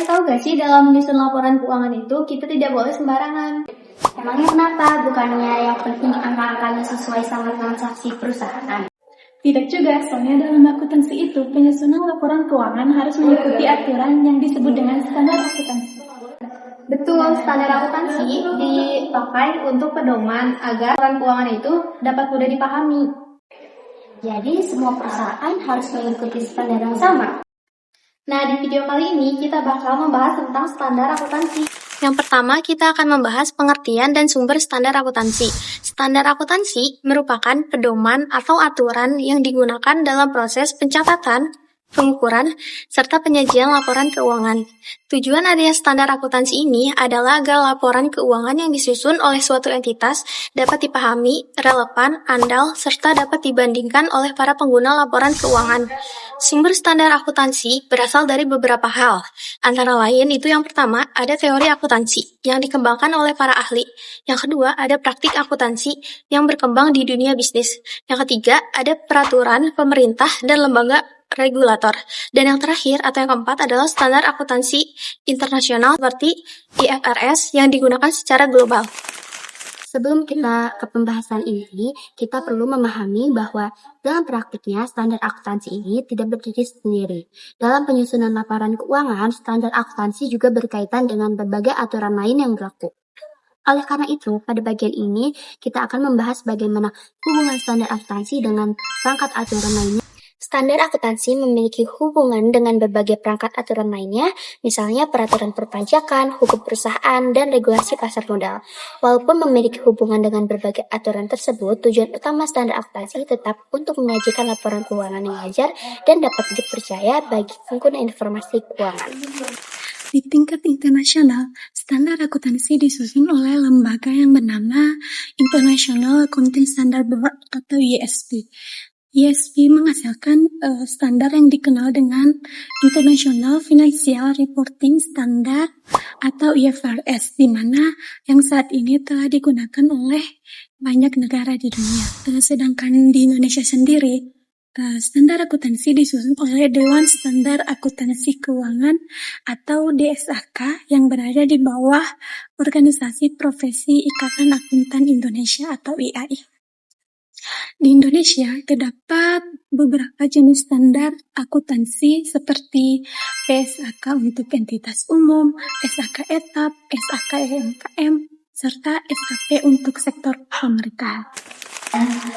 tahu gak sih dalam menyusun laporan keuangan itu kita tidak boleh sembarangan. Emangnya kenapa? Bukannya yang penting angka-angkanya sesuai sama transaksi perusahaan? Tidak juga, soalnya dalam akuntansi itu penyusunan laporan keuangan harus mengikuti aturan yang disebut dengan standar akuntansi. Betul, standar akuntansi dipakai untuk pedoman agar laporan keuangan itu dapat mudah dipahami. Jadi semua perusahaan harus mengikuti standar yang sama. Nah, di video kali ini kita bakal membahas tentang standar akuntansi. Yang pertama, kita akan membahas pengertian dan sumber standar akuntansi. Standar akuntansi merupakan pedoman atau aturan yang digunakan dalam proses pencatatan, pengukuran, serta penyajian laporan keuangan. Tujuan adanya standar akuntansi ini adalah agar laporan keuangan yang disusun oleh suatu entitas dapat dipahami, relevan, andal, serta dapat dibandingkan oleh para pengguna laporan keuangan. Sumber standar akuntansi berasal dari beberapa hal. Antara lain itu yang pertama, ada teori akuntansi yang dikembangkan oleh para ahli. Yang kedua, ada praktik akuntansi yang berkembang di dunia bisnis. Yang ketiga, ada peraturan pemerintah dan lembaga regulator. Dan yang terakhir atau yang keempat adalah standar akuntansi internasional seperti IFRS yang digunakan secara global. Sebelum kita ke pembahasan ini, kita perlu memahami bahwa dalam praktiknya standar akuntansi ini tidak berdiri sendiri. Dalam penyusunan laporan keuangan, standar akuntansi juga berkaitan dengan berbagai aturan lain yang berlaku. Oleh karena itu, pada bagian ini kita akan membahas bagaimana hubungan standar akuntansi dengan perangkat aturan lainnya. Standar akuntansi memiliki hubungan dengan berbagai perangkat aturan lainnya, misalnya peraturan perpajakan, hukum perusahaan, dan regulasi pasar modal. Walaupun memiliki hubungan dengan berbagai aturan tersebut, tujuan utama standar akuntansi tetap untuk menyajikan laporan keuangan yang wajar dan dapat dipercaya bagi pengguna informasi keuangan. Di tingkat internasional, standar akuntansi disusun oleh lembaga yang bernama International Accounting Standard Board atau IASB. IASB menghasilkan standar yang dikenal dengan International Financial Reporting Standard atau IFRS, di mana yang saat ini telah digunakan oleh banyak negara di dunia. Sedangkan di Indonesia sendiri, standar akuntansi disusun oleh Dewan Standar Akuntansi Keuangan atau DSAK yang berada di bawah Organisasi Profesi Ikatan Akuntan Indonesia atau IAI. Di Indonesia terdapat beberapa jenis standar akuntansi seperti PSAK untuk entitas umum, SAK etap, SAK UMKM, serta SKP untuk sektor pemerintahan.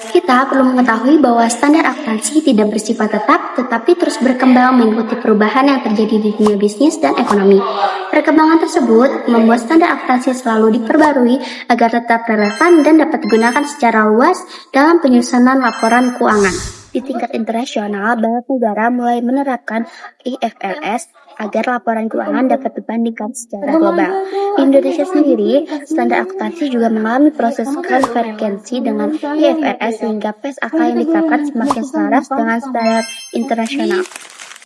Kita perlu mengetahui bahwa standar akuntansi tidak bersifat tetap, tetapi terus berkembang mengikuti perubahan yang terjadi di dunia bisnis dan ekonomi. Perkembangan tersebut membuat standar akuntansi selalu diperbarui agar tetap relevan dan dapat digunakan secara luas dalam penyusunan laporan keuangan. Di tingkat internasional, banyak negara mulai menerapkan IFRS agar laporan keuangan dapat dibandingkan secara global. Di Indonesia sendiri, standar akuntansi juga mengalami proses konvergensi dengan IFRS sehingga PSAK yang ditetapkan semakin selaras dengan standar internasional.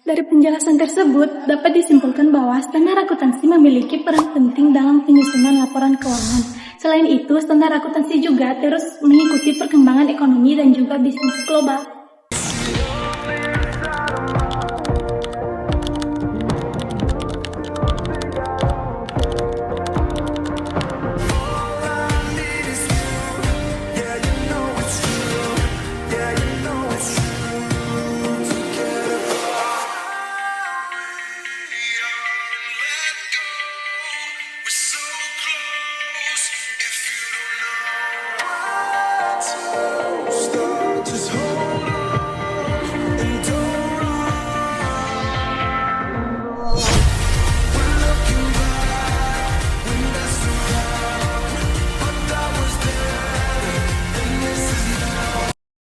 Dari penjelasan tersebut, dapat disimpulkan bahwa standar akuntansi memiliki peran penting dalam penyusunan laporan keuangan. Selain itu, standar akuntansi juga terus mengikuti perkembangan ekonomi dan juga bisnis global. Just hold